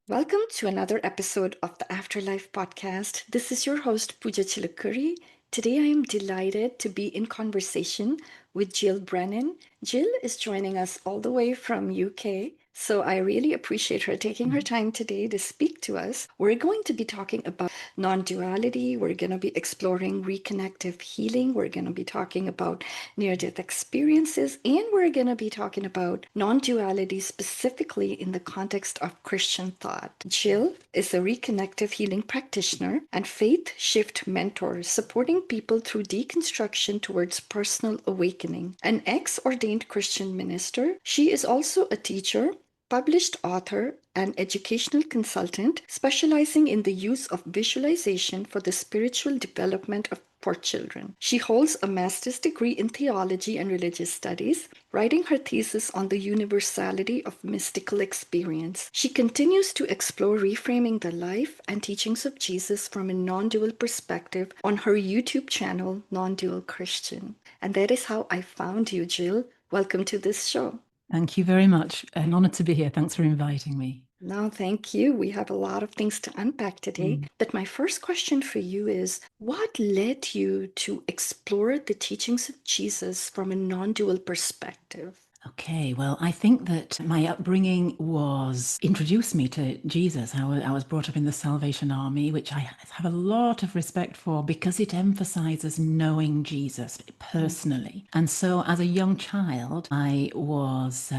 Welcome to another episode of the Afterlife podcast. This is your host, Pooja Chilukuri. Today, I am delighted to be in conversation with Jill Brennan. Jill is joining us all the way from UK, so I really appreciate her taking her time today to speak to us. We're going to be talking about non-duality. We're going to be exploring reconnective healing. We're going to be talking about near-death experiences, and we're going to be talking about non-duality specifically in the context of Christian thought. Jill is a reconnective healing practitioner and faith shift mentor, supporting people through deconstruction towards personal awakening. An ex-ordained Christian minister, she is also a teacher, published author, and educational consultant specializing in the use of visualization for the spiritual development for children. She holds a master's degree in theology and religious studies, writing her thesis on the universality of mystical experience. She continues to explore reframing the life and teachings of Jesus from a non-dual perspective on her YouTube channel, Non-Dual Christian. And that is how I found you, Jill. Welcome to this show. Thank you very much. An honor to be here. Thanks for inviting me. No, thank you. We have a lot of things to unpack today. But my first question for you is, what led you to explore the teachings of Jesus from a non-dual perspective? Okay, well, I think that my upbringing introduced me to Jesus. I was brought up in the Salvation Army, which I have a lot of respect for because it emphasizes knowing Jesus personally. And so as a young child, I was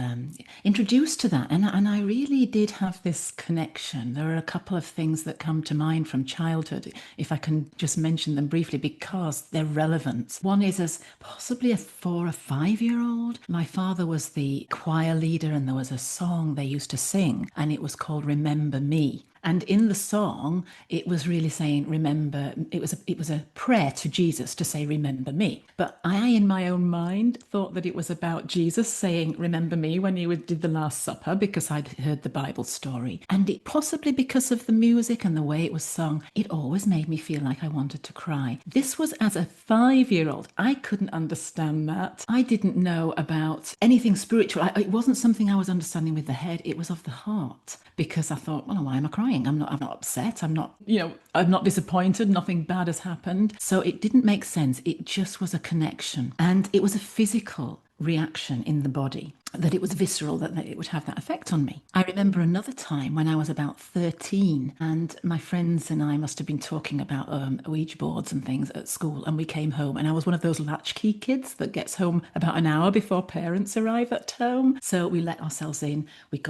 introduced to that. And I really did have this connection. There are a couple of things that come to mind from childhood, if I can just mention them briefly, because they're relevant. One is as possibly a 4 or 5-year-old. My father was the choir leader, and there was a song they used to sing, and it was called Remember Me. And in the song, it was really saying, remember, it was a prayer to Jesus to say, remember me. But I, in my own mind, thought that it was about Jesus saying, remember me when he did the Last Supper, because I'd heard the Bible story. And it possibly because of the music and the way it was sung, it always made me feel like I wanted to cry. This was as a 5-year-old. I couldn't understand that. I didn't know about anything spiritual. It wasn't something I was understanding with the head. It was of the heart, because I thought, well, why am I crying? I'm not upset. I'm not disappointed. Nothing bad has happened. So it didn't make sense. It just was a connection. And it was a physical reaction in the body, that it was visceral, that it would have that effect on me. I remember another time when I was about 13, and my friends and I must have been talking about Ouija boards and things at school, and we came home, and I was one of those latchkey kids that gets home about an hour before parents arrive at home. So we let ourselves in.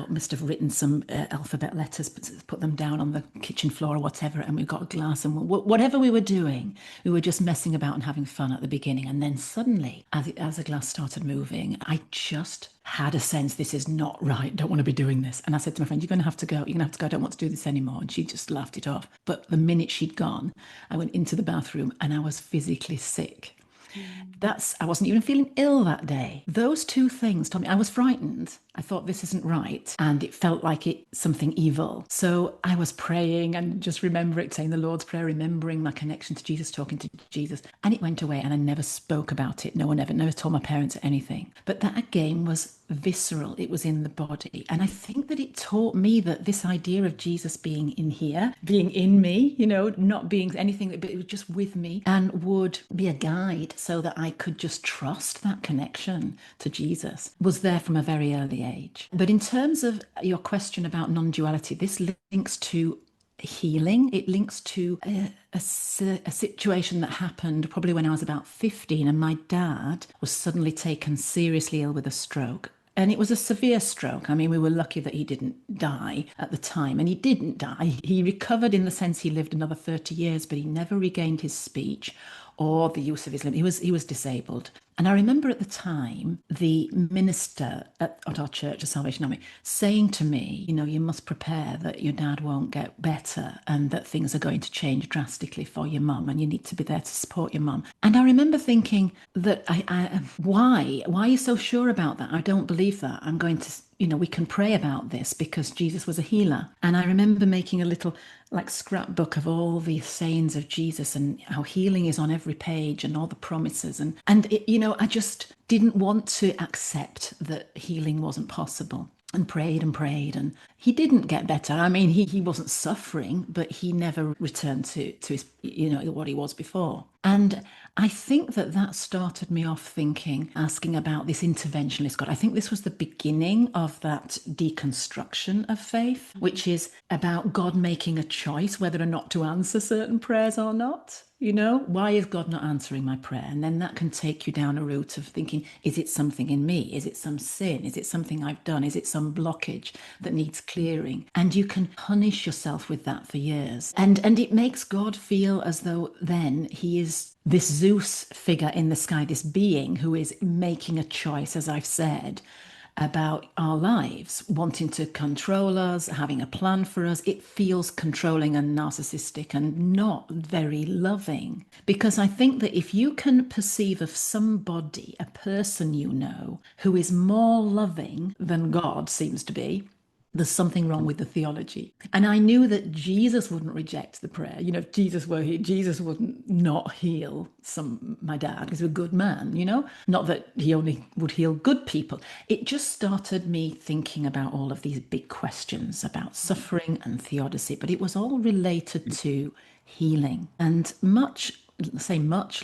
Must have written some alphabet letters, put them down on the kitchen floor or whatever, and we got a glass, and whatever we were doing, we were just messing about and having fun at the beginning. And then suddenly, as the glass started moving, I just had a sense, this is not right, don't want to be doing this. And I said to my friend, you're going to have to go, I don't want to do this anymore. And she just laughed it off. But the minute she'd gone, I went into the bathroom and I was physically sick. I wasn't even feeling ill that day. Those two things told me I was frightened. I thought this isn't right. And it felt like something evil. So I was praying and just saying the Lord's Prayer, remembering my connection to Jesus, talking to Jesus. And it went away and I never spoke about it. No one never told my parents anything. But that again was visceral. It was in the body. And I think that it taught me that this idea of Jesus being in here, being in me, not being anything, but it was just with me and would be a guide so that I could just trust that connection to Jesus, was there from a very early age. But in terms of your question about non-duality, this links to healing. It links to a situation that happened probably when I was about 15, and my dad was suddenly taken seriously ill with a stroke. And it was a severe stroke. I mean, we were lucky that he didn't die at the time. And he didn't die. He recovered in the sense he lived another 30 years, but he never regained his speech or the use of his limb. He was disabled. And I remember at the time, the minister at our church, the Salvation Army, saying to me, you must prepare that your dad won't get better and that things are going to change drastically for your mum and you need to be there to support your mum. And I remember thinking that, why are you so sure about that? I don't believe that. I'm going to, we can pray about this because Jesus was a healer. And I remember making a little scrapbook of all the sayings of Jesus and how healing is on every page and all the promises. And I just didn't want to accept that healing wasn't possible. and prayed and prayed, and he didn't get better. I mean, he wasn't suffering, but he never returned to his, what he was before. And I think that that started me off thinking, asking about this interventionist God. I think this was the beginning of that deconstruction of faith, which is about God making a choice whether or not to answer certain prayers or not. Why is God not answering my prayer? And then that can take you down a route of thinking, is it something in me? Is it some sin? Is it something I've done? Is it some blockage that needs clearing? And you can punish yourself with that for years. And it makes God feel as though then he is this Zeus figure in the sky, this being who is making a choice, as I've said, about our lives, wanting to control us, having a plan for us. It feels controlling and narcissistic and not very loving. Because I think that if you can perceive of somebody, a person who is more loving than God seems to be, there's something wrong with the theology. And I knew that Jesus wouldn't reject the prayer. If Jesus were here, Jesus wouldn't not heal my dad because he's a good man, Not that he only would heal good people. It just started me thinking about all of these big questions about suffering and theodicy, but it was all related to healing. And much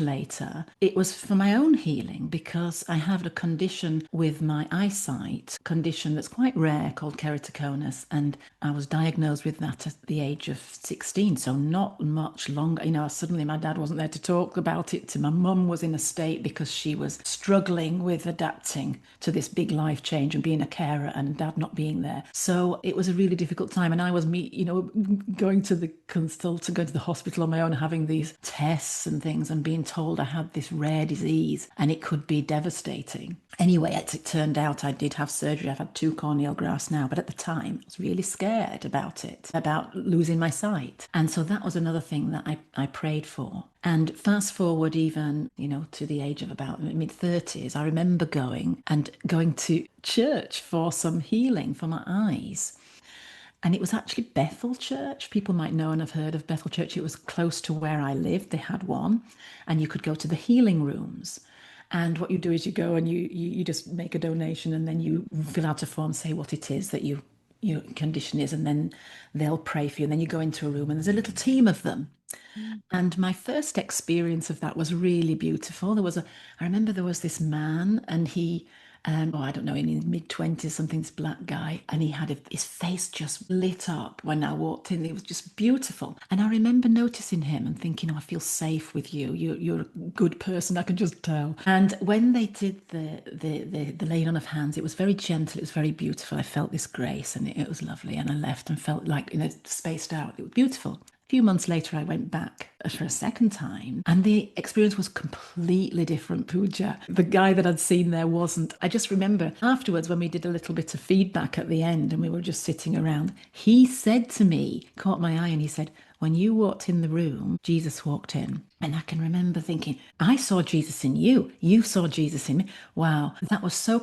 later, it was for my own healing because I have a condition with my eyesight, condition that's quite rare called keratoconus, and I was diagnosed with that at the age of 16, so not much longer. Suddenly my dad wasn't there to talk about it. My mum was in a state because she was struggling with adapting to this big life change and being a carer and dad not being there. So it was a really difficult time, and I was going to the consultant, going to the hospital on my own, having these tests and things and being told I had this rare disease and it could be devastating. Anyway, as it turned out, I did have surgery. I've had 2 corneal grafts now, but at the time I was really scared about it, about losing my sight. And so that was another thing that I prayed for. And fast forward even, to the age of about mid-30s, I remember going to church for some healing for my eyes. And it was actually Bethel Church. People might know and have heard of Bethel Church. It was close to where I lived. They had one, and you could go to the healing rooms. And what you do is you go and you just make a donation, and then you fill out a form, say what it is that your condition is, and then they'll pray for you. And then you go into a room, and there's a little team of them. And my first experience of that was really beautiful. I remember there was this man, and he, I don't know, in his mid-20s, something, this black guy, and he had his face just lit up when I walked in. It was just beautiful. And I remember noticing him and thinking, oh, I feel safe with you. You're a good person, I can just tell. And when they did the laying on of hands, it was very gentle, it was very beautiful. I felt this grace, and it was lovely. And I left and felt like, spaced out. It was beautiful. Few months later, I went back for a second time, and the experience was completely different, Pooja. The guy that I'd seen there wasn't. I just remember afterwards when we did a little bit of feedback at the end and we were just sitting around, he said to me, caught my eye, and he said, when you walked in the room, Jesus walked in. And I can remember thinking, I saw Jesus in you. You saw Jesus in me. Wow, that was so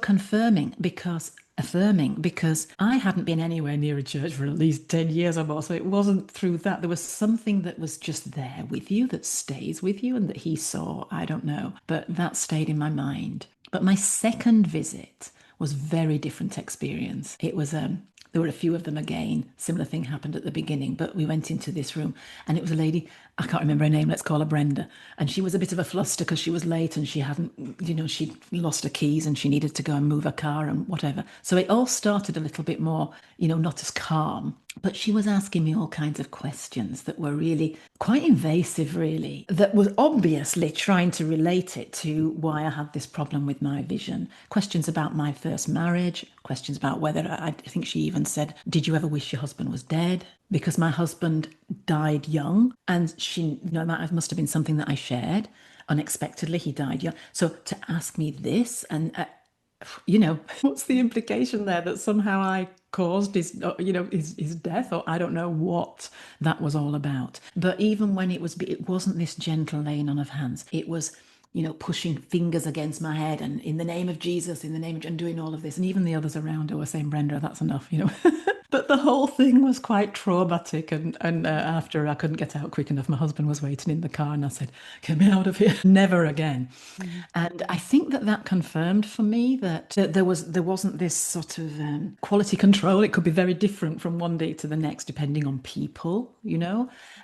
affirming because I hadn't been anywhere near a church for at least 10 years or more. So it wasn't through that. There was something that was just there with you, that stays with you, and that he saw. I don't know. But that stayed in my mind. But my second visit was very different experience. It was there were a few of them again. Similar thing happened at the beginning, but we went into this room and it was a lady, I can't remember her name, let's call her Brenda. And she was a bit of a fluster because she was late and she hadn't, she'd lost her keys and she needed to go and move her car and whatever. So it all started a little bit more, not as calm. But she was asking me all kinds of questions that were really quite invasive, really, that was obviously trying to relate it to why I had this problem with my vision. Questions about my first marriage, questions about whether I think she even said, did you ever wish your husband was dead? Because my husband died young, and that must have been something that I shared. Unexpectedly, he died young. So to ask me this, and what's the implication there that somehow I caused his death, or I don't know what that was all about. But even when it wasn't this gentle laying on of hands. It was, pushing fingers against my head and in the name of Jesus, in the name of, and doing all of this. And even the others around her were saying, Brenda, that's enough. But the whole thing was quite traumatic. And after I couldn't get out quick enough, my husband was waiting in the car, and I said, "Get me out of here, never again." Mhm. And I think that that confirmed for me that there wasn't this sort of quality control. It could be very different from one day to the next, depending on people,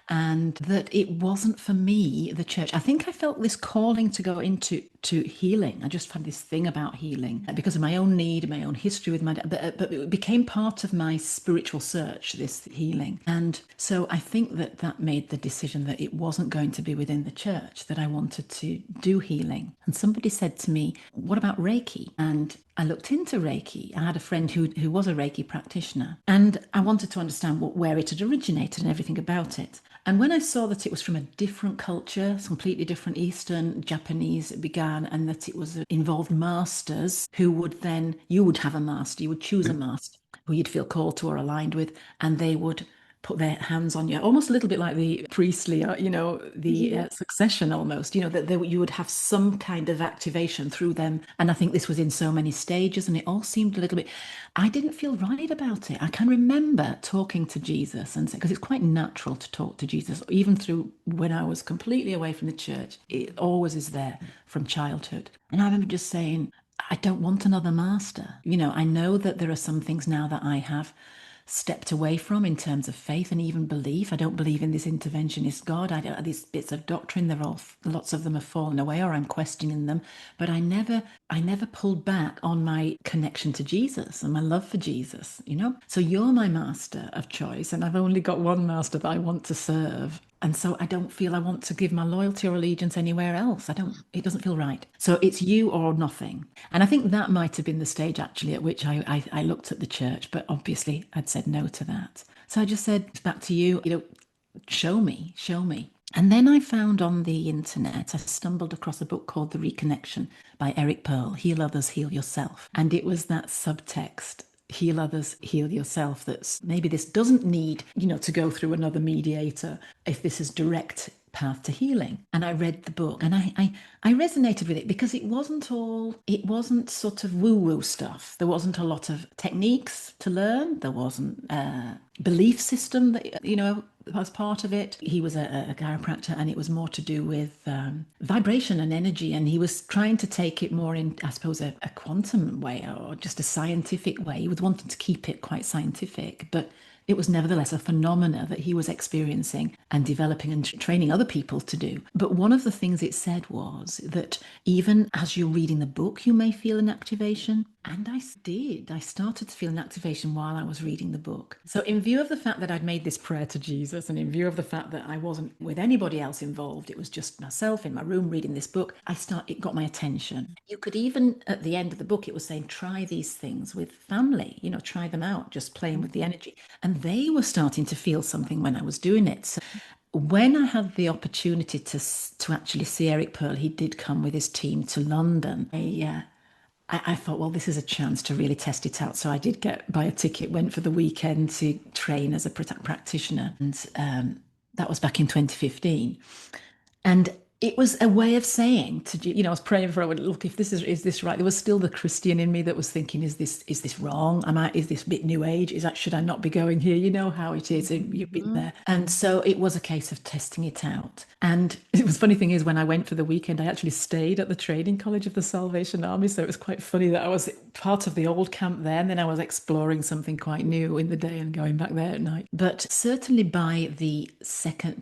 and that it wasn't for me the church. I think I felt this calling to go into to healing. I just had this thing about healing because of my own need, my own history with my dad, but it became part of my spiritual search, this healing. And so I think that that made the decision that it wasn't going to be within the church, that I wanted to do healing. And somebody said to me, "What about Reiki?" And I looked into Reiki. I had a friend who was a Reiki practitioner, and I wanted to understand where it had originated and everything about it. And when I saw that it was from a different culture, completely different Eastern Japanese, it began, and that it was involved masters who would then, you would have a master, you would choose a master who you'd feel called to or aligned with, and they would put their hands on you, almost a little bit like the priestly, the Yeah. succession almost, that you would have some kind of activation through them. And I think this was in so many stages, and it all seemed a little bit, I didn't feel right about it. I can remember talking to Jesus, and because it's quite natural to talk to Jesus, even through when I was completely away from the church, it always is there from childhood. And I remember just saying, I don't want another master. I know that there are some things now that I have stepped away from in terms of faith and even belief. I don't believe in this interventionist God. I don't, these bits of doctrine, they're all, lots of them have fallen away, or I'm questioning them. But I never pulled back on my connection to Jesus and my love for Jesus. So you're my master of choice, and I've only got one master that I want to serve. And so I don't feel I want to give my loyalty or allegiance anywhere else. It doesn't feel right. So it's you or nothing. And I think that might have been the stage actually at which I looked at the church, but obviously I'd said no to that. So I just said back to you, show me, show me. And then I found on the internet, I stumbled across a book called The Reconnection by Eric Pearl, Heal Others, Heal Yourself. And it was that subtext, heal others, heal yourself, that's maybe this doesn't need, to go through another mediator if this is direct path to healing. And I read the book, and I resonated with it because it wasn't sort of woo-woo stuff. There wasn't a lot of techniques to learn. There wasn't a belief system that, as part of it. He was a chiropractor, and it was more to do with vibration and energy. And he was trying to take it more in, I suppose, a quantum way, or just a scientific way. He was wanting to keep it quite scientific, but it was nevertheless a phenomena that he was experiencing and developing and training other people to do. But one of the things it said was that even as you're reading the book, you may feel an activation. And I did. I started to feel an activation while I was reading the book. So, in view of the fact that I'd made this prayer to Jesus, and in view of the fact that I wasn't with anybody else involved, it was just myself in my room reading this book, it got my attention. You could even, at the end of the book, it was saying, try these things with family, try them out, just playing with the energy. And they were starting to feel something when I was doing it. So, when I had the opportunity to actually see Eric Pearl, he did come with his team to London. I thought, well, this is a chance to really test it out. So I did buy a ticket, went for the weekend to train as a practitioner, and that was back in 2015. And it was a way of saying to, I was praying for, look, if is this right? There was still the Christian in me that was thinking, is this wrong? Is this a bit new age? Should I not be going here? You know how it is. You've been Mhm. there. And so it was a case of testing it out. And it was funny thing is, when I went for the weekend, I actually stayed at the training college of the Salvation Army. So it was quite funny that I was part of the old camp there, and then I was exploring something quite new in the day and going back there at night. But certainly by the second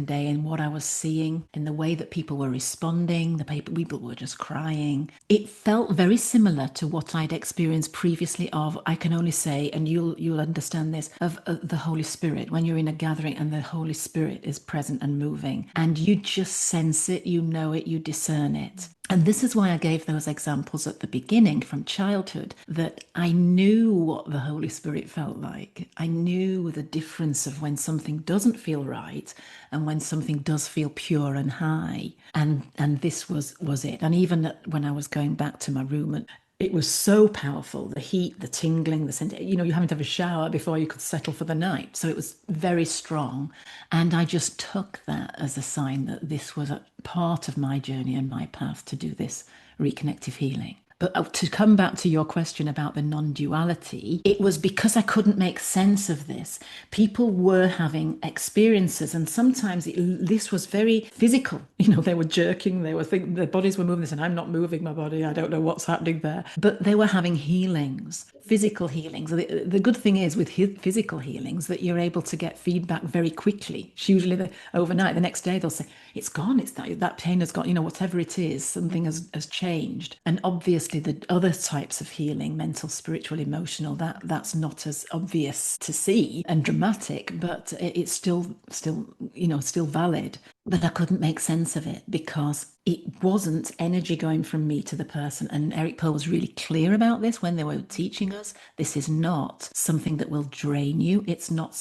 day, and what I was seeing in the way that people were responding, people were just crying. It felt very similar to what I'd experienced previously of, I can only say, and you'll understand this, of the Holy Spirit, when you're in a gathering and the Holy Spirit is present and moving, and you just sense it, you know it, you discern it. And this is why I gave those examples at the beginning from childhood, that I knew what the Holy Spirit felt like. I knew the difference of when something doesn't feel right and when something does feel pure and high. And this was it. And even when I was going back to my room, and it was so powerful, the heat, the tingling, the scent, you having to have a shower before you could settle for the night. So it was very strong. And I just took that as a sign that this was a part of my journey and my path to do this reconnective healing. But to come back to your question about the non duality, it was because I couldn't make sense of this. People were having experiences, and sometimes this was very physical. They were jerking, they were thinking their bodies were moving. They said, I'm not moving my body, I don't know what's happening there. But they were having healings, physical healings. The good thing is with physical healings that you're able to get feedback very quickly. It's usually overnight, the next day they'll say, it's gone, it's that pain has gone, whatever it is, something has changed. And obviously the other types of healing, mental, spiritual, emotional, that's not as obvious to see and dramatic, but it's still valid. But I couldn't make sense of it because it wasn't energy going from me to the person. And Eric Pearl was really clear about this when they were teaching us. This is not something that will drain you. It's not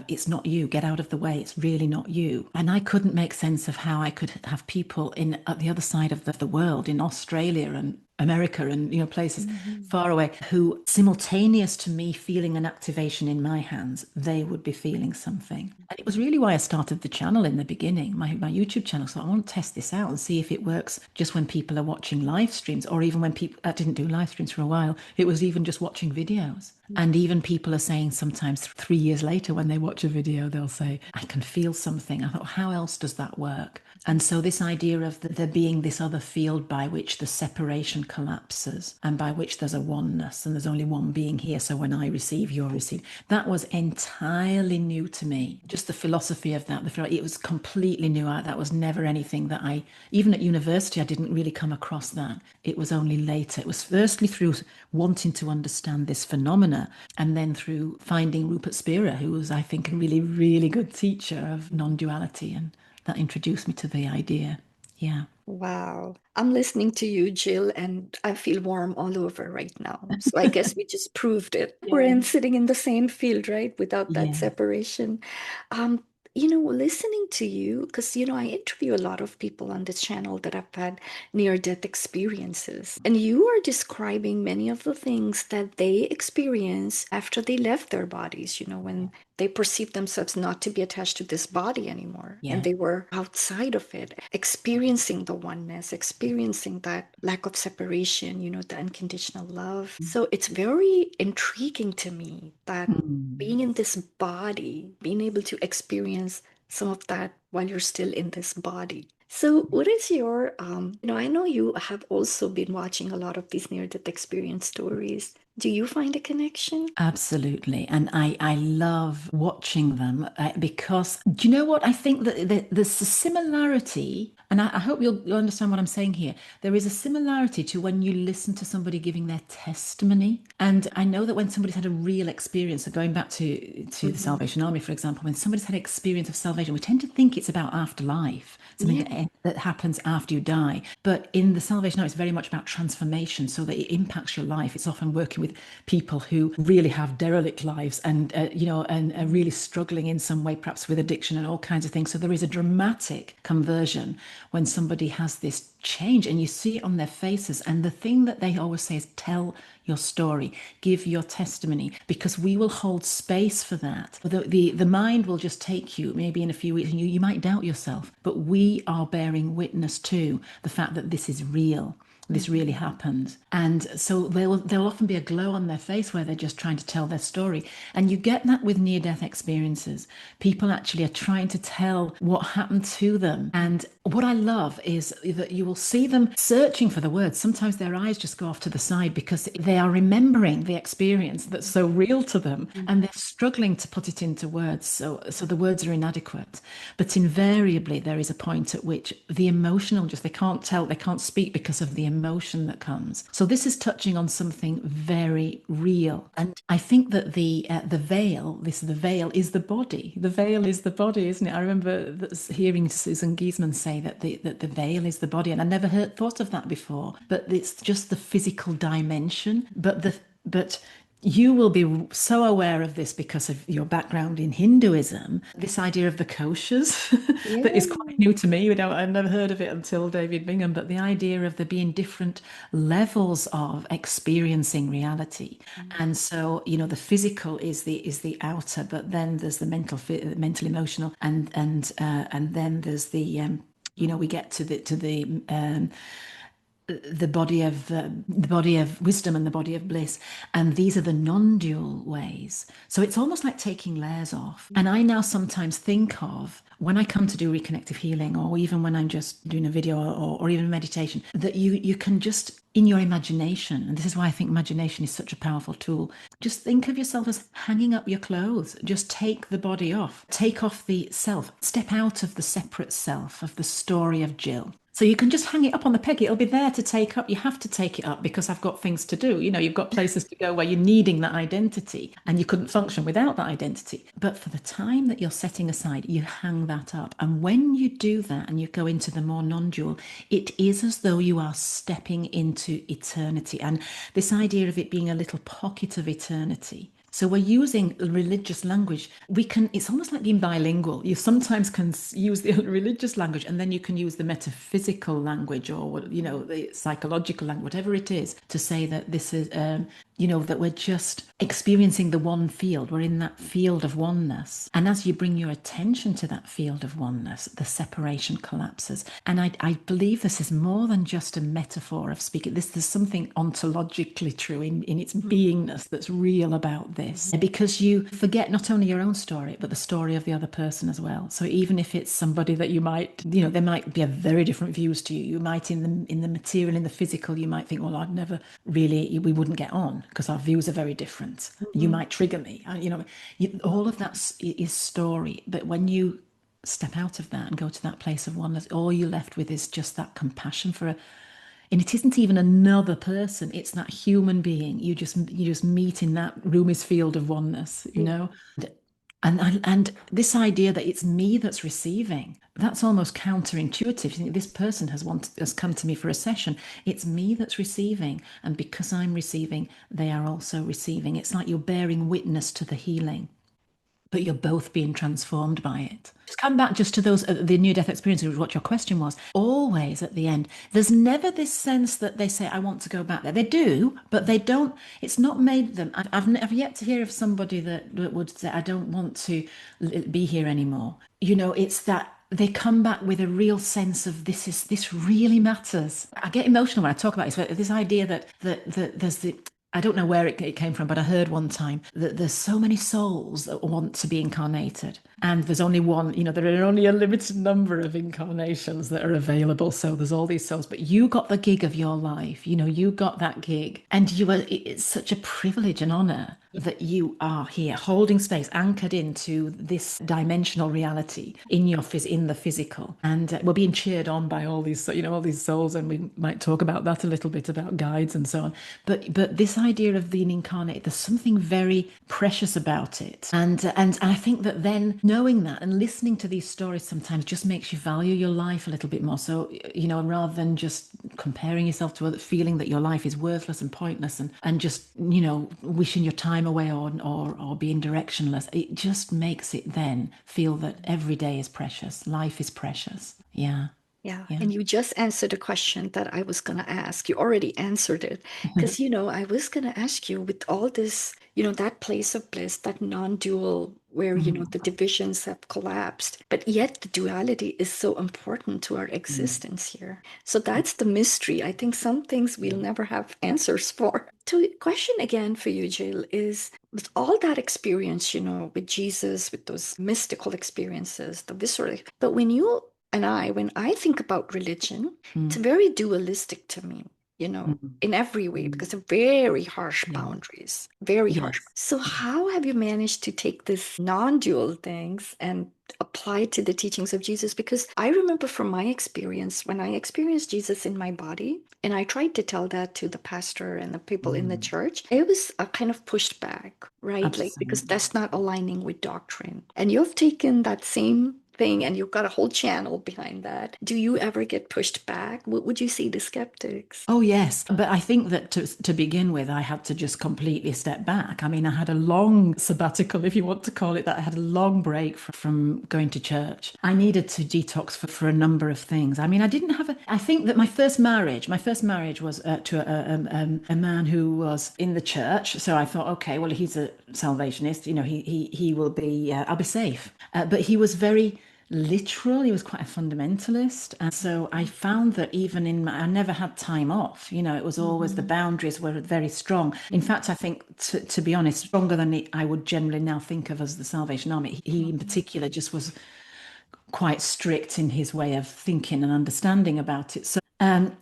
it's not you. Get out of the way. It's really not you. And I couldn't make sense of how I could have people at the other side of the world, in Australia and America and places far away, who simultaneous to me feeling an activation in my hands, they would be feeling something. And it was really why I started the channel in the beginning, my YouTube channel. So I want to test this out and see if it works just when people are watching live streams, or even when people I didn't do live streams for a while. It was even just watching videos. And even people are saying sometimes 3 years later when they watch a video, they'll say, I can feel something. I thought, how else does that work? And so this idea of there being this other field by which the separation collapses and by which there's a oneness and there's only one being here. So when I receive, you're receiving. That was entirely new to me. Just the philosophy of that. It was completely new. That was never anything that even at university, I didn't really come across that. It was only later. It was firstly through wanting to understand this phenomena, and then through finding Rupert Spira, who was, I think, a really, really good teacher of non-duality, and that introduced me to the idea. Yeah. Wow. I'm listening to you, Jill, and I feel warm all over right now. So I guess we just proved it. We're Yeah. in sitting in the same field, right? Without that Yeah. separation. Um, listening to you, because, I interview a lot of people on this channel that have had near-death experiences. And you are describing many of the things that they experience after they left their bodies, when they perceived themselves not to be attached to this body anymore. And Yeah. they were outside of it, experiencing the oneness, experiencing that lack of separation, the unconditional love. So it's very intriguing to me that Mm. being in this body, being able to experience some of that while you're still in this body. So, what is your, I know you have also been watching a lot of these near-death experience stories. Do you find a connection? Absolutely. And I love watching them because do you know what? I think that there's a similarity, and I hope you'll understand what I'm saying here. There is a similarity to when you listen to somebody giving their testimony. And I know that when somebody's had a real experience, so going back to the Mhm. Salvation Army, for example, when somebody's had an experience of salvation, we tend to think it's about afterlife, something Yeah. that happens after you die. But in the Salvation Army, it's very much about transformation, so that it impacts your life. It's often working with people who really have derelict lives and and are really struggling in some way, perhaps with addiction and all kinds of things. So there is a dramatic conversion when somebody has this change, and you see it on their faces. And the thing that they always say is, tell your story, give your testimony, because we will hold space for that. The mind will just take you maybe in a few weeks, and you might doubt yourself, but we are bearing witness to the fact that this is real. This really Mhm. happened. And so there'll often be a glow on their face where they're just trying to tell their story. And you get that with near-death experiences. People actually are trying to tell what happened to them. And what I love is that you will see them searching for the words. Sometimes their eyes just go off to the side because they are remembering the experience that's so real to them, and they're struggling to put it into words. So the words are inadequate. But invariably there is a point at which the emotional they can't tell, they can't speak because of the emotion that comes. So this is touching on something very real. And I think that the veil is the body. The veil is the body, isn't it? I remember hearing Susan Giesman say that the veil is the body, and I never thought of that before. But it's just the physical dimension. But you will be so aware of this because of your background in Hinduism. This idea of the koshas that is Yeah. quite new to me. I've never heard of it until David Bingham. But the idea of there being different levels of experiencing reality, and so the physical is the outer, but then there's the mental, emotional, and then there's the we get to the the body of wisdom and the body of bliss, and these are the non-dual ways. So it's almost like taking layers off. And I now sometimes think of when I come to do reconnective healing, or even when I'm just doing a video, or even meditation, that you can just in your imagination, and this is why I think imagination is such a powerful tool, just think of yourself as hanging up your clothes. Just take the body off, take off the self, step out of the separate self of the story of Jill. So you can just hang it up on the peg. It'll be there to take up. You have to take it up because I've got things to do. You've got places to go where you're needing that identity and you couldn't function without that identity. But for the time that you're setting aside, you hang that up. And when you do that and you go into the more non-dual, it is as though you are stepping into eternity. And this idea of it being a little pocket of eternity. So we're using religious language. It's almost like being bilingual. You sometimes can use the religious language and then you can use the metaphysical language, or, the psychological language, whatever it is, to say that this is, that we're just experiencing the one field. We're in that field of oneness. And as you bring your attention to that field of oneness, the separation collapses. And I believe this is more than just a metaphor of speaking. There's something ontologically true in its beingness that's real about this. Because you forget not only your own story, but the story of the other person as well. So even if it's somebody that you might, there might be a very different views to you. You might in the material, in the physical, you might think, well, we wouldn't get on because our views are very different. You Mhm. might trigger me. All of that is story. But when you step out of that and go to that place of oneness, all you're left with is just that compassion and it isn't even another person, it's that human being you just meet in that Rumi's field of oneness, Yeah. and this idea that it's me that's receiving, that's almost counterintuitive. You think this person has come to me for a session, it's me that's receiving, and because I'm receiving, they are also receiving. It's like you're bearing witness to the healing, but you're both being transformed by it. Just come back just to those the near death experiences, which is what your question was. Always at the end, there's never this sense that they say, "I want to go back there." They do, but they don't. It's not made them. I've yet to hear of somebody that would say, "I don't want to be here anymore." It's that they come back with a real sense of this really matters. I get emotional when I talk about this. But this idea that there's the I don't know where it came from, but I heard one time that there's so many souls that want to be incarnated. And there's only one, there are only a limited number of incarnations that are available. So there's all these souls, but you got the gig of your life. You got that gig. And it's such a privilege and honor that you are here holding space, anchored into this dimensional reality in the physical. And we're being cheered on by all these souls. And we might talk about that a little bit, about guides and so on. But this idea of being incarnate, there's something very precious about it. And I think that then knowing that and listening to these stories sometimes just makes you value your life a little bit more. So, rather than just comparing yourself to others, feeling that your life is worthless and pointless, and just, wishing your time away, or being directionless, it just makes it then feel that every day is precious. Life is precious. Yeah. Yeah, Yeah. and you just answered a question that I was going to ask. You already answered it. Because, I was going to ask you with all this, that place of bliss, that non-dual where, the Mhm. divisions have collapsed, but yet the duality is so important to our Mm. existence here. So that's the mystery. I think some things we'll never have answers for. So, question again for you, Jill, is with all that experience, with Jesus, with those mystical experiences, the visceral, but when I think about religion, it's Mm. very dualistic to me, Mm. in every way, Mm. because of very harsh Yeah. boundaries, very harsh. Yes. So, how have you managed to take this non-dual things and apply it to the teachings of Jesus? Because I remember from my experience, when I experienced Jesus in my body, and I tried to tell that to the pastor and the people in the Mm. church, it was a kind of pushed back, right? Like, because Absolutely. that's not aligning with doctrine. And you've taken that same thing and you've got a whole channel behind that. Do you ever get pushed back? What would you say to skeptics? Oh, yes. But I think that to begin with, I had to just completely step back. I mean, I had a long sabbatical, if you want to call it that. I had a long break from going to church. I needed to detox for a number of things. I mean, I think that my first marriage was to a man who was in the church. So I thought, okay, well, he's a salvationist. He will be, I'll be safe. But he was very literal. He was quite a fundamentalist. And so I found that even in I never had time off. It was always the Mm-hmm. boundaries were very strong. In fact, I think, to be honest, stronger than I would generally now think of as the Salvation Army. He in particular just was quite strict in his way of thinking and understanding about it. So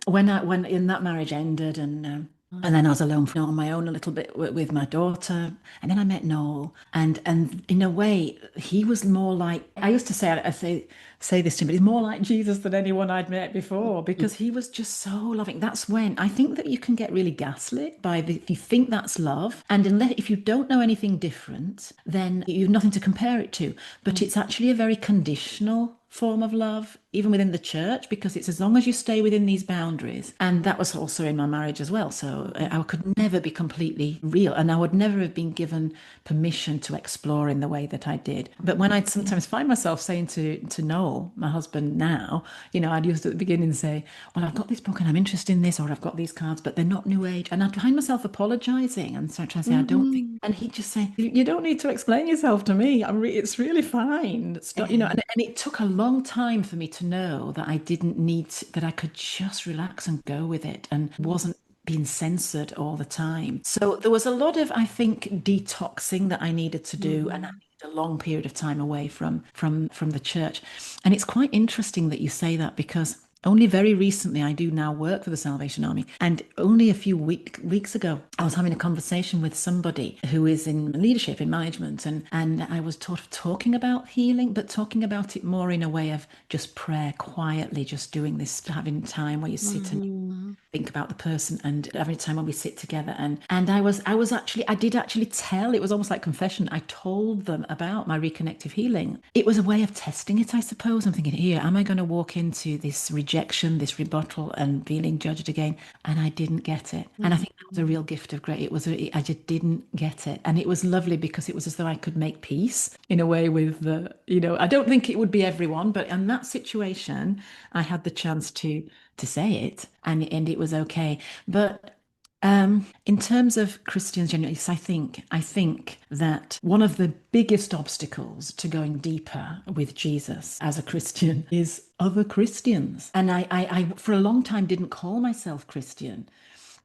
when in that marriage ended, and then I was alone on my own a little bit with my daughter, and then I met Noel, and in a way he was more like, I used to say, say this to him, but he's more like Jesus than anyone I'd met before, because he was just so loving. That's when I think that you can get really gaslit by if you think that's love, and unless if you don't know anything different, then you've nothing to compare it to. But it's actually a very conditional form of love, even within the church, because it's as long as you stay within these boundaries. And that was also in my marriage as well. So I could never be completely real, and I would never have been given permission to explore in the way that I did. But when I'd sometimes find myself saying to Noel, my husband now, I'd used at the beginning say, well, I've got this book and I'm interested in this, or I've got these cards, but they're not new age. And I'd find myself apologizing and start trying to say, I don't think, Mm-hmm. and he'd just say, you don't need to explain yourself to me. It's really fine. Stop, and it took a long time for me to know that I didn't need that I could just relax and go with it and wasn't being censored all the time. So there was a lot of, I think, detoxing that I needed to do, and I Mm-hmm. needed a long period of time away from the church. And it's quite interesting that you say that, because only very recently I do now work for the Salvation Army. And only a few weeks ago, I was having a conversation with somebody who is in leadership, in management, and I was talking about healing, but talking about it more in a way of just prayer, quietly, just doing this, having time where you sit and Mm-hmm. think about the person, and every time when we sit together, and I was actually, I did actually tell, it was almost like confession, I told them about my reconnective healing. It was a way of testing it, I suppose. I'm thinking, here, am I going to walk into this rejection, this rebuttal, and feeling judged again? And I didn't get it. And I think that was a real gift of grace. I just didn't get it, and it was lovely, because it was as though I could make peace in a way with I don't think it would be everyone, but in that situation I had the chance to say it, and it was okay. But in terms of Christians generally, yes, I think that one of the biggest obstacles to going deeper with Jesus as a Christian is other Christians. And I for a long time didn't call myself Christian.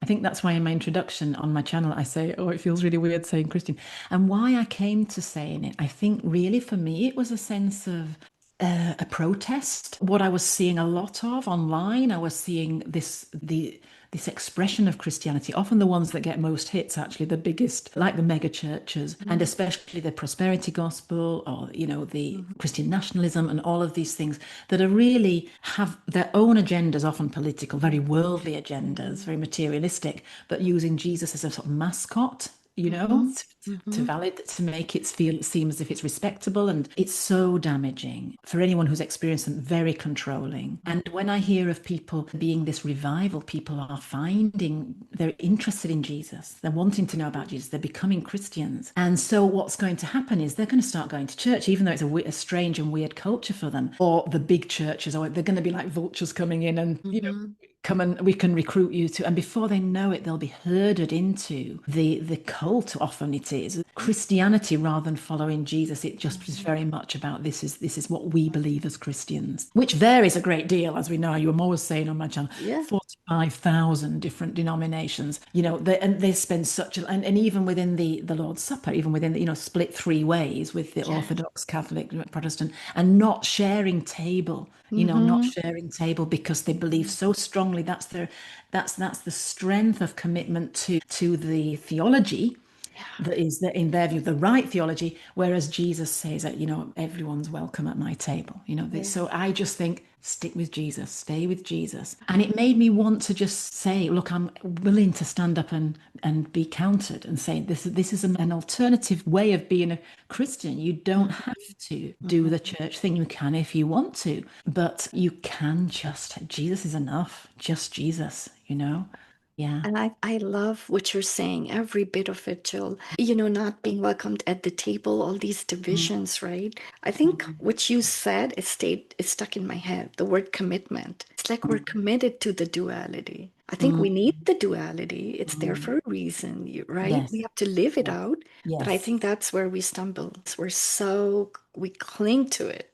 I think that's why in my introduction on my channel I say, oh, it feels really weird saying Christian. And why I came to saying it, I think really for me it was a sense of a protest. What I was seeing a lot of online, I was seeing this expression of Christianity, often the ones that get most hits, actually the biggest, like the mega churches, and especially the prosperity gospel, or the Christian nationalism, and all of these things that are really have their own agendas, often political, very worldly agendas, very materialistic, but using Jesus as a sort of mascot, Mm-hmm. to Mm-hmm. valid, to make it seem as if it's respectable. And it's so damaging for anyone who's experienced them, very controlling. And when I hear of people being this revival, people are finding they're interested in Jesus, they're wanting to know about Jesus, they're becoming Christians. And so what's going to happen is they're going to start going to church, even though it's a strange and weird culture for them, or the big churches, or they're going to be like vultures coming in and Mm-hmm. come and we can recruit you to, and before they know it they'll be herded into the cult. Often it is Christianity rather than following Jesus. It just is very much about this is what we believe as Christians, which varies a great deal, as we know. I'm always saying on my channel, Yeah. 45,000 different denominations, and they spend such a, and even within the Lord's Supper, even within the, split three ways with the Yeah. Orthodox, Catholic, Protestant, and not sharing table, not Mm-hmm. sharing table because they believe so strongly. That's the strength of commitment to the theology Yeah. that is, that in their view, the right theology, whereas Jesus says that, everyone's welcome at my table. So Yes. I just think, stick with Jesus, stay with Jesus. And it made me want to just say, look, I'm willing to stand up and be countered and say, this is an alternative way of being a Christian. You don't have to do the Mm-hmm. church thing. You can if you want to, but you can Jesus is enough, just Jesus. Yeah. And I love what you're saying, every bit of it, Jill. Not being welcomed at the table, all these divisions, right? I think what you said, it stuck in my head, the word commitment. It's like we're committed to the duality. I think we need the duality. It's there for a reason, right? We Yes. have to live it Yes. out. But I Yes. think that's where we stumble. We cling to it.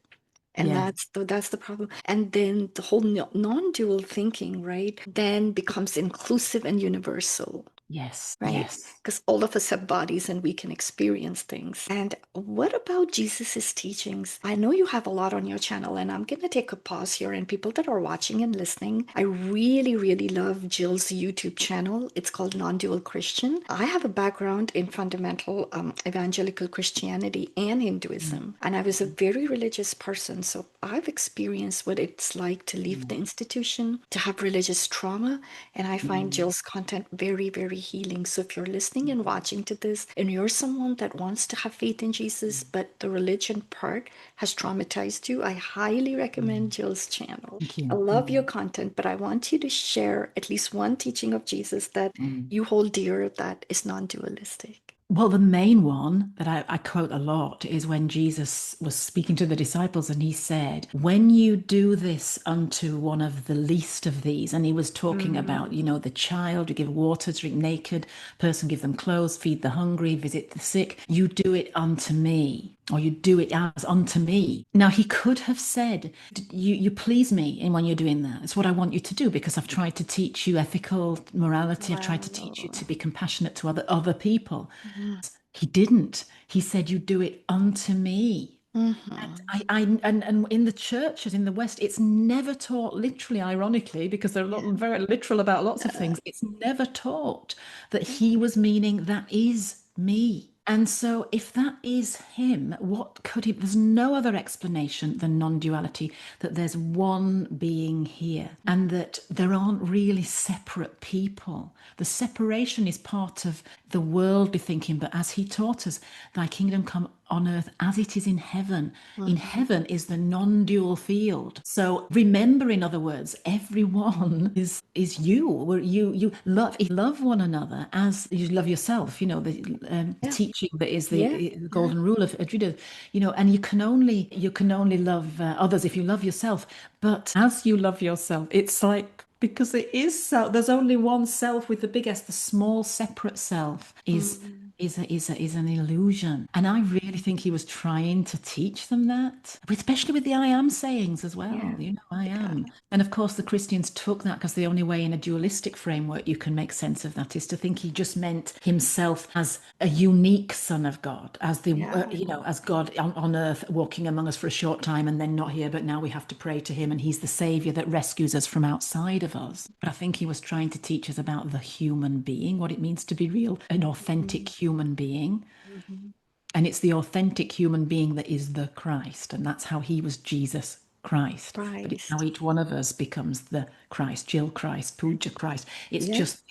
And Yes. that's the problem. And then the whole non-dual thinking, right, then becomes inclusive and universal, Yes. right? Yes. Because all of us have bodies and we can experience things. And what about Jesus's teachings? I know you have a lot on your channel, and I'm going to take a pause here. And people that are watching and listening, I really, really love Jill's YouTube channel. It's called Non-Dual Christian. I have a background in fundamental evangelical Christianity and Mm, Hinduism, and I was a mm, very religious person. So I've experienced what it's like to leave the mm, institution, to have religious trauma, and I find mm, Jill's content very, very healing. So if you're listening and watching to this and you're someone that wants to have faith in Jesus, but the religion part has traumatized you, I highly recommend mm. Jill's channel. Thank I you. love your Mm, content, but I want you to share at least one teaching of Jesus that mm. you hold dear that is non-dualistic. Well, the main one that I quote a lot is when Jesus was speaking to the disciples and he said, when you do this unto one of the least of these, and he was talking about, Mm, the child, you give water, drink naked, person give them clothes, feed the hungry, visit the sick, you do it unto me. Or you do it as unto me. Now he could have said, you please me in when you're doing that. It's what I want you to do because I've tried to teach you ethical morality. I've tried to teach you wow. to be compassionate to other people. Mhm. He didn't. He said, you do it unto me. Mhm. And in the churches in the West, it's never taught literally, ironically, because they're Yeah. very literal about lots of Uh, things. It's never taught that yeah. he was meaning that is me. And so, if that is him, what could he? There's no other explanation than non duality, that there's one being here and that there aren't really separate people. The separation is part of the worldly thinking, but as he taught us, thy kingdom come on earth as it is in heaven. In Mhm. heaven is the non-dual field. So remember, in other words, everyone is you. Where you love one another as you love yourself. The Yeah. teaching that is Yeah. the Yeah. golden rule of Judaism. And you can only love others if you love yourself. But as you love yourself, it's like because it is self. There's only one self with the big S. The small separate self is Mm. is an illusion. And I really think he was trying to teach them that, especially with the I am sayings as well. Yeah. I Yeah. am. And of course, the Christians took that because the only way in a dualistic framework you can make sense of that is to think he just meant himself as a unique son of God, as Yeah. as God on earth walking among us for a short time and then not here, but now we have to pray to him and he's the savior that rescues us from outside of us. But I think he was trying to teach us about the human being, what it means to be real, an authentic Mhm. human being. Mhm. And it's the authentic human being that is the Christ. And that's how he was Jesus Christ. But it's how Christ. each one of us becomes the Christ, Jill Christ, Pooja Christ. It's Yeah. just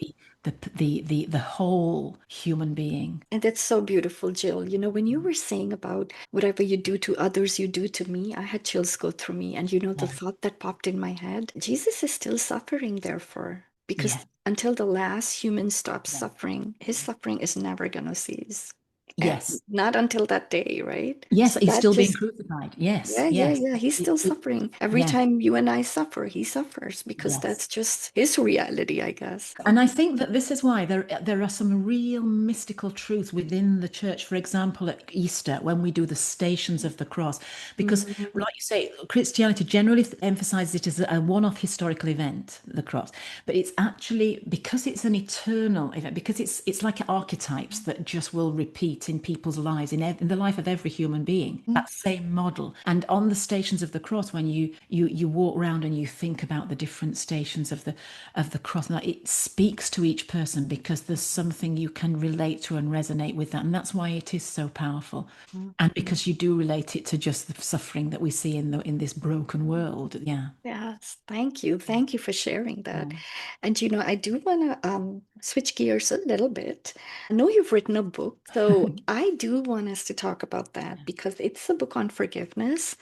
the whole human being. And that's so beautiful, Jill. When you were saying about whatever you do to others, you do to me, I had chills go through me. And the Yes, thought that popped in my head, Jesus is still suffering, therefore, because yes, until the last human stops yes, suffering, his suffering is never going to cease. yes, Not until that day, right? yes. So He's that still being just crucified. Yes, Yeah, yeah, yes, yeah. He's still suffering. Every yes, time you and I suffer, he suffers because yes. that's just his reality, I guess. So, And I think that this is why there are some real mystical truths within the church. For example, at Easter, when we do the Stations of the Cross, because, mm, like you say, Christianity generally emphasizes it as a one-off historical event, the cross. But it's actually because it's an eternal event, because it's like archetypes that just will repeat in people's lives, in the life of every human being. mm, That same model. And on the Stations of the Cross, when you walk around and you think about the different stations of the cross, now it speaks to each person because there's something you can relate to and resonate with that, and that's why it is so powerful. mm. And because you do relate it to just the suffering that we see in this broken world. Yeah. Yes, thank you. Thank you for sharing that. Yeah. And I do want to switch gears a little bit. I know you've written a book, so I do want us to talk about that because it's a book on forgiveness.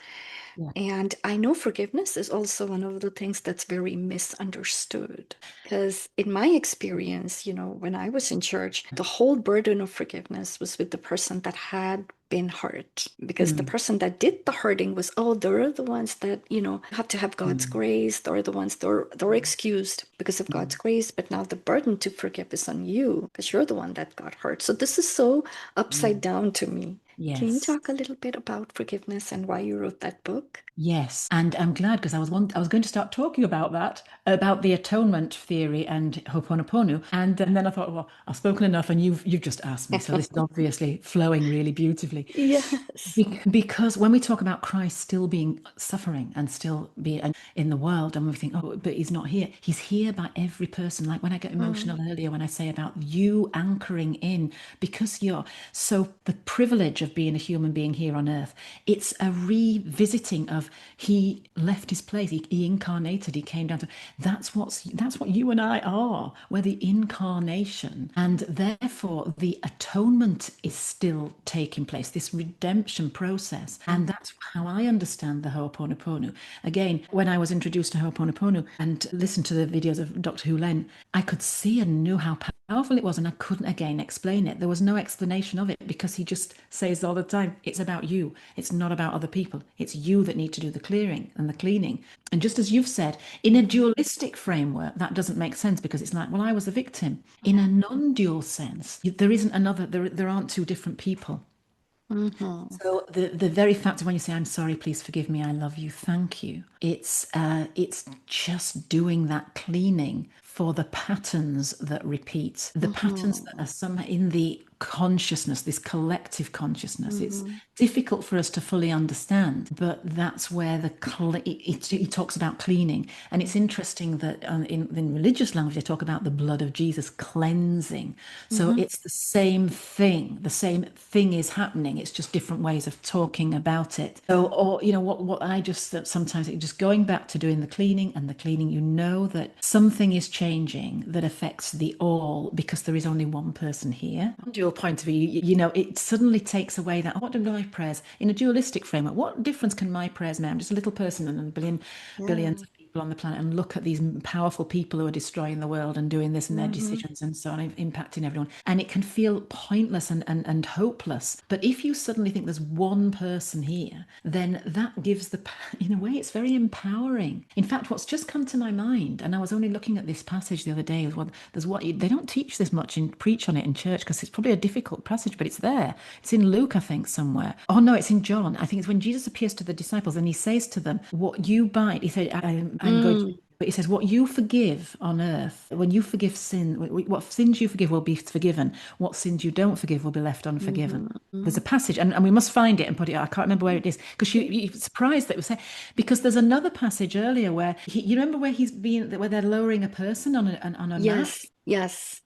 Yeah. And I know forgiveness is also one of the things that's very misunderstood. Because in my experience, when I was in church, the whole burden of forgiveness was with the person that had been hurt. Because the Mm, person that did the hurting was, oh, they're the ones that, have to have God's mm, grace. They're the ones they're excused because of God's mm, grace. But now the burden to forgive is on you because you're the one that got hurt. So this is so upside mm, down to me. Can you Yes. talk a little bit about forgiveness and why you wrote that book? Yes, and I'm glad because I was going to start talking about that, about the atonement theory and Ho'oponopono, and then I thought, well, I've spoken enough, and you've just asked me, so this is obviously flowing really beautifully. Yes. Because when we talk about Christ still being suffering and still being in the world, and we think, oh, but he's not here. He's here by every person. Like when I get Mm, emotional earlier, when I say about you anchoring in, because you're so the privilege of being a human being here on earth, it's a revisiting of he left his place, he incarnated, he came down to that's what you and I are. We're the incarnation, and therefore the atonement is still taking place, this redemption process. And mm, that's how I understand the Ho'oponopono. Again, when I was introduced to Ho'oponopono and listened to the videos of Dr. Hu Len, I could see and knew how powerful it was, and I couldn't again explain it. There was no explanation of it because he just says all the time, it's about you. It's not about other people. It's you that need to do the clearing and the cleaning. And just as you've said, in a mhm, dualistic framework, that doesn't make sense because it's like, well, I was a victim. In yeah. a non-dual sense, there isn't another, there aren't two different people. Mhm, So the very fact of when you say, I'm sorry, please forgive me, I love you, thank you, it's just doing that cleaning for the patterns that repeat, the patterns that are mhm, some in the consciousness, this collective consciousness. It's mhm, difficult for us to fully understand, but that's where it talks about cleaning. And it's interesting that in religious language, they talk about the blood of Jesus cleansing. So mhm, it's the same thing. The same thing is happening. It's just different ways of talking about it. So, or, what I just sometimes just going back to doing the cleaning and the cleaning, that something is changing that affects the all because there is only one person here. From a dual point of view, it suddenly takes away that, what do my prayers in a dualistic framework? What difference can my prayers make? I'm just a little person and billions yeah. of people on the planet, and look at these powerful people who are destroying the world and doing this and their Mhm, decisions and so on, impacting everyone. And it can feel pointless and hopeless. But if you suddenly think there's one person here, then that gives in a way, it's very empowering. In fact, what's just come to my mind, and I was only looking at this passage the other day, is what there's what they don't teach this much in preach on it in church because it's probably a difficult passage, but it's there. It's in Luke, I think, somewhere. Oh no, it's in John. I think it's when Jesus appears to the disciples and he says to them, "What you bind," he said, I'm going to. mm, But he says, what you forgive on earth, when you forgive sin, what sins you forgive will be forgiven. What sins you don't forgive will be left unforgiven. mhm, There's a mhm. passage, and we must find it and put it. I can't remember where it is because you're surprised that it was there. Because there's another passage earlier where you remember where they're lowering a person on a mat, Yes, yes.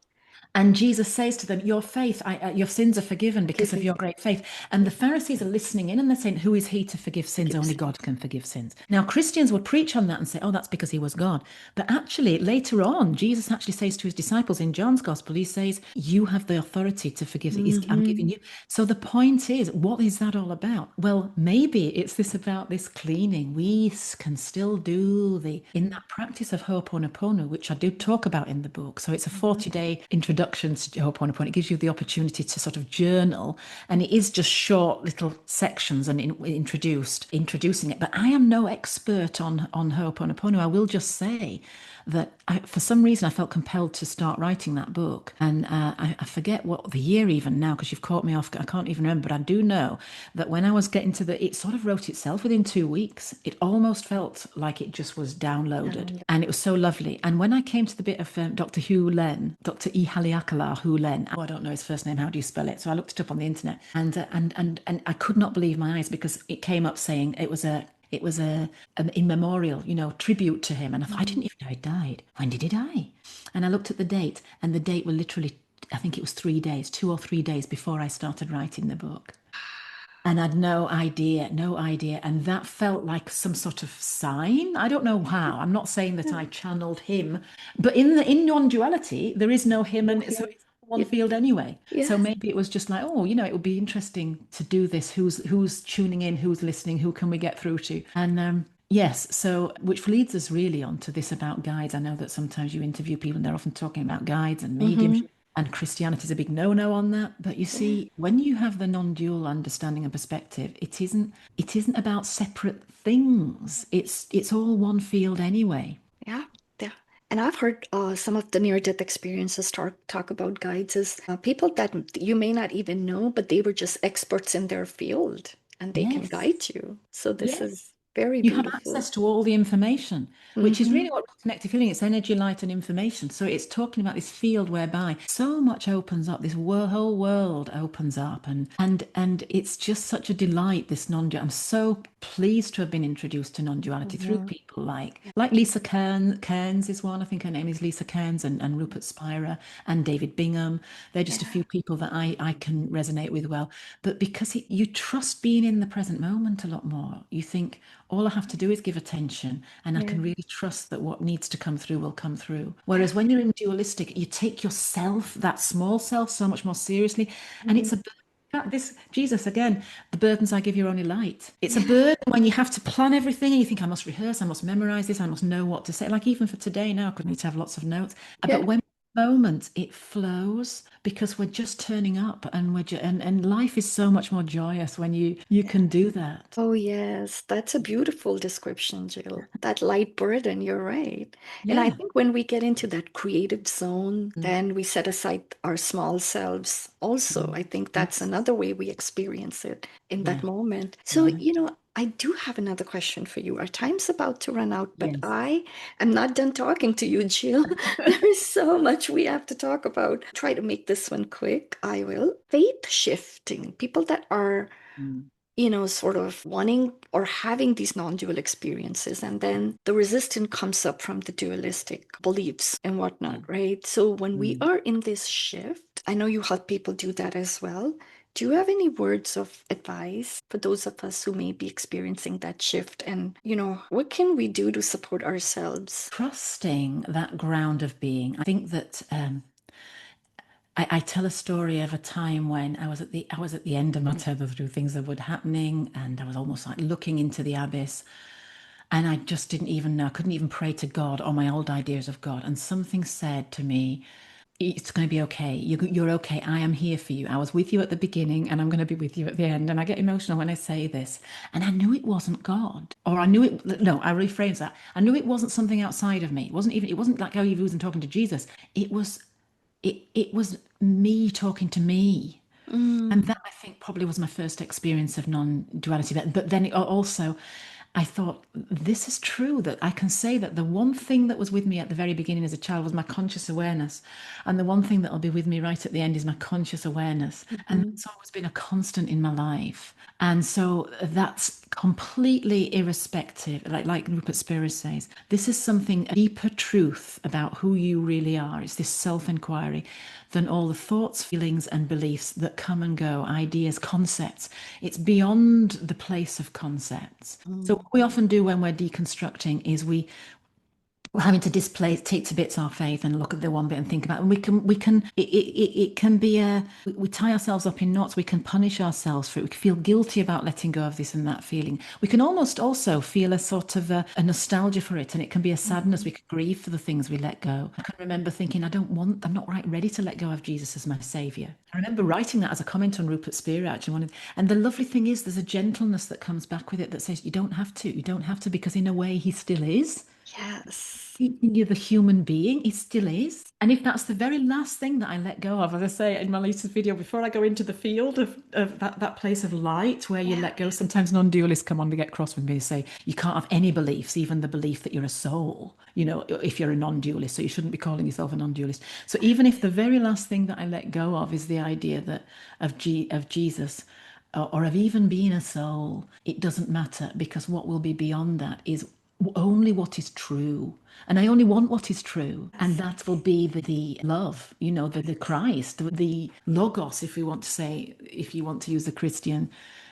and Jesus says to them, "Your faith, your sins are forgiven because of Forgiving. your great faith." And the Pharisees are listening in and they're saying, "Who is he to forgive sins? Forgive Only sin. God can forgive sins." Now, Christians would preach on that and say, "Oh, that's because he was God." But actually, later on, Jesus actually says to his disciples in John's Gospel, he says, "You have the authority to forgive. I'm giving Mhm, you." So the point is, what is that all about? Well, maybe it's about this cleaning. We can still do in that practice of Ho'oponopono, which I do talk about in the book. So it's a mhm, 40-day introduction to Ho'oponopono. It gives you the opportunity to sort of journal, and it is just short little sections and introducing it. But I am no expert on Ho'oponopono. I will just say that for some reason I felt compelled to start writing that book, and I forget what the year even now because you've caught me off. I can't even remember, but I do know that when I was getting to it sort of wrote itself within 2 weeks. It almost felt like it just was downloaded, down. and it was so lovely. And when I came to the bit of Dr. Hu Len, Dr. Ihaliakala Hu Len, oh, I don't know his first name. How do you spell it? So I looked it up on the internet, and I could not believe my eyes because it came up saying it was a an in memorial, tribute to him. And I thought, I Mm, didn't even know he died. When did he die? And I looked at the date, and the date were literally, I think it was 3 days, 2 or 3 days before I started writing the book. And I'd no idea, no idea. And that felt like some sort of sign. I don't know how. I'm not saying that I channeled him, but in non-duality, there is no him, no and so him. it's one Yeah. field anyway. So Yes. maybe it was just like, oh, it would be interesting to do this. Who's tuning in? Who's listening? Who can we get through to? And yes, so which leads us really on to this about guides. I know that sometimes you interview people and they're often talking about guides and Mm-hmm. mediumship. And Christianity is a big no-no on that. But you Yeah. see, when you have the non-dual understanding and perspective, it isn't about separate things. It's all one field anyway. Yeah. Yeah. And I've heard some of the near-death experiences talk about guides as people that you may not even know, but they were just experts in their field and they can Yes. guide you. So this Yes. is very You have beautiful. access to all the information, which is Hmm. really what connected feeling. It's energy, light, and information. So it's talking about this field whereby so much opens up. This whole world opens up, and it's just such a delight. This non-dual. I'm so pleased to have been introduced to non-duality through Hmm. people like Lisa Kearns is one. I think her name is Lisa Kearns, and Rupert Spira and David Bingham. They're just a Yeah. few people that I can resonate with well. But because you trust being in the present moment a lot more, you think all I have to do is give attention and I Yeah. can really trust that what needs to come through will come through. Whereas when you're in dualistic, you take yourself, that small self, so much more seriously. And Mhm. it's a this Jesus again, the burdens I give you are only light. It's a Yeah. burden when you have to plan everything and you think I must rehearse, I must memorize this, I must know what to say. Like even for today now, I could need to have lots of notes. Yeah. But when moment it flows because we're just turning up and and life is so much more joyous when you Yeah. can do that. Oh, yes, that's a beautiful description, Jill. That light burden, you're right. And I Yeah. think when we get into that creative zone, Mm. then we set aside our small selves also. I think that's Yes. another way we experience it in that Yeah. moment. So, Right. I do have another question for you. Our time's about to run out, but Yes. I am not done talking to you, Jill. There is so much we have to talk about. Try to make this one quick. I will. Faith shifting. People that are Mm. sort of wanting or having these non-dual experiences. And then the resistance comes up from the dualistic beliefs and whatnot, Mm. right? So when we Mm. are in this shift, I know you help people do that as well. Do you have any words of advice for those of us who may be experiencing that shift? And, what can we do to support ourselves? Trusting that ground of being. I think that I tell a story of a time when I was at the end of my tether through things that were happening, and I was almost like looking into the abyss, and I just didn't even know. I couldn't even pray to God or my old ideas of God. And something said to me, it's going to be okay. You're okay. I am here for you. I was with you at the beginning and I'm going to be with you at the end. And I get emotional when I say this. And I knew it wasn't God. Or I knew it, no, I rephrase that. I knew it wasn't something outside of me. It wasn't like how he wasn't talking to Jesus. It was me talking to me. And Mm, that I think probably was my first experience of non-duality. But then it also, I thought, this is true that I can say that the one thing that was with me at the very beginning as a child was my conscious awareness. And the one thing that'll be with me right at the end is my conscious awareness. And mhm. that's always been a constant in my life. And so that's completely irrespective, like Rupert Spira says, this is something, a deeper truth about who you really are. It's this self-inquiry than all the thoughts, feelings, and beliefs that come and go, ideas, concepts. It's beyond the place of concepts. So Mm. what we often do when we're deconstructing is we're having to displace, take to bits our faith and look at the one bit and think about it. And it can be we tie ourselves up in knots. We can punish ourselves for it. We can feel guilty about letting go of this and that feeling. We can almost also feel a sort of a nostalgia for it. And it can be a sadness. Mhm. We can grieve for the things we let go. I can remember thinking, I'm not right ready to let go of Jesus as my savior. I remember writing that as a comment on Rupert Spira, actually. And the lovely thing is, there's a gentleness that comes back with it that says, you don't have to, because in a way, he still is. Yes. You're the human being, it still is. And if that's the very last thing that I let go of, as I say in my latest video, before I go into the field of that place of light where you Yeah. let go, sometimes non-dualists come on to get cross with me and say, you can't have any beliefs, even the belief that you're a soul, if you're a non-dualist, so you shouldn't be calling yourself a non-dualist. So even if the very last thing that I let go of is the idea that of Jesus, or of even being a soul, it doesn't matter, because what will be beyond that is only what is true. And I only want what is true. And Yes. that will be the love, the Christ, the Logos, if we want to say, if you want to use the Christian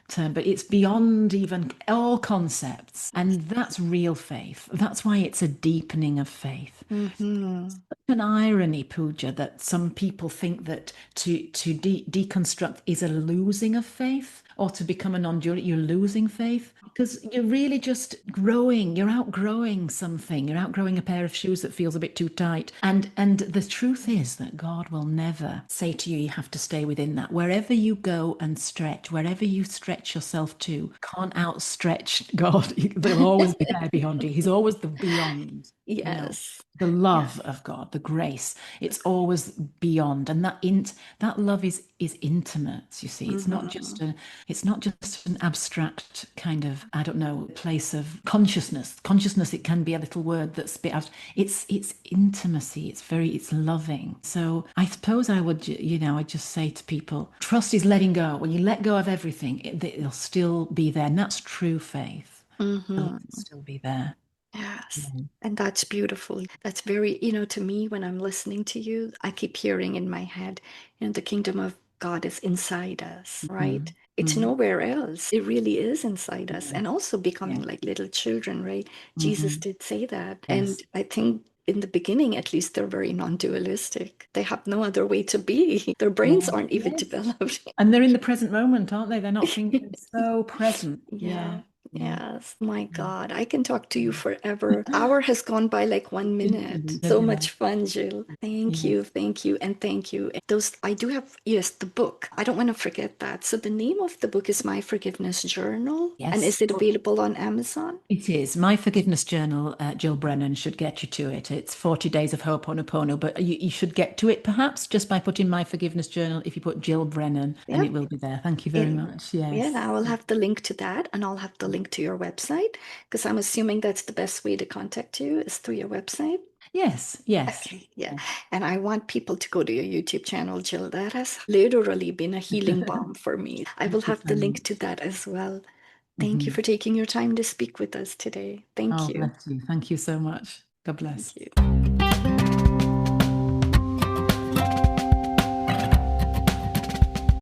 term. But it's beyond even all concepts. Yes. And that's real faith. That's why it's a deepening of faith. Hmm. An irony, Pooja, that some people think that to deconstruct is a losing of faith, or to become a non-dualist, you're losing faith, because you're really just growing. You're outgrowing something. You're outgrowing a pair of shoes that feels a bit too tight. And the truth is that God will never say to you, you have to stay within that. Wherever you go and stretch, wherever you stretch yourself to, can't outstretch God. They'll always be there beyond you. He's always the beyond. you know, Yes. the Yeah. love of God, the grace. It's always beyond, and that love is intimate. You see, Hmm. it's not just an abstract kind of, I don't know, place of consciousness. Consciousness, it can be a little word that's a bit out. It's intimacy. It's loving. So I suppose I would, I just say to people, trust is letting go. When you let go of everything, it'll still be there, and that's true faith. The love Hmm. will still be there. Yes. Yeah. And that's beautiful. That's very, to me, when I'm listening to you, I keep hearing in my head, the kingdom of God is inside us, right? Mhm. It's Mhm. nowhere else. It really is inside us. Yeah. And also becoming Yeah. like little children, right? Jesus Hmm. did say that. And Yes. I think in the beginning, at least, they're very non-dualistic. They have no other way to be. Their brains Yeah. aren't even Yes. developed. And they're in the present moment, aren't they? They're not thinking, they're so present. Yeah. Yeah, Yeah. yes. My Yeah. God, I can talk to you Yeah. forever. Hour has gone by like It 1 minute. didn't, So yeah. much fun, Jill. Thank Yeah. you, thank you, and thank you. Those I do have, yes, the book. I don't want to forget that. So the name of the book is My Forgiveness Journal. And Yes. is it available on Amazon? It is. My Forgiveness Journal, Jill Brennan, should get you to it. It's 40 Days of Ho'oponopono, but you should get to it perhaps just by putting My Forgiveness Journal. If you put Jill Brennan, then it Yep. will be there. Thank you very It, much. yeah, Yes. I will have the link to that, and I'll have the link to your website because I'm assuming that's the best way to contact you is through your website. Yes. Yes. Okay, yeah. Yes. And I want people to go to your YouTube channel, Jill. That has literally been a healing balm for me. I will Thank you have so the link to much. that as well. Thank you Mhm. for taking your time to speak with us today. Thank Oh, you. bless you. Thank you so much. God Thank bless. you.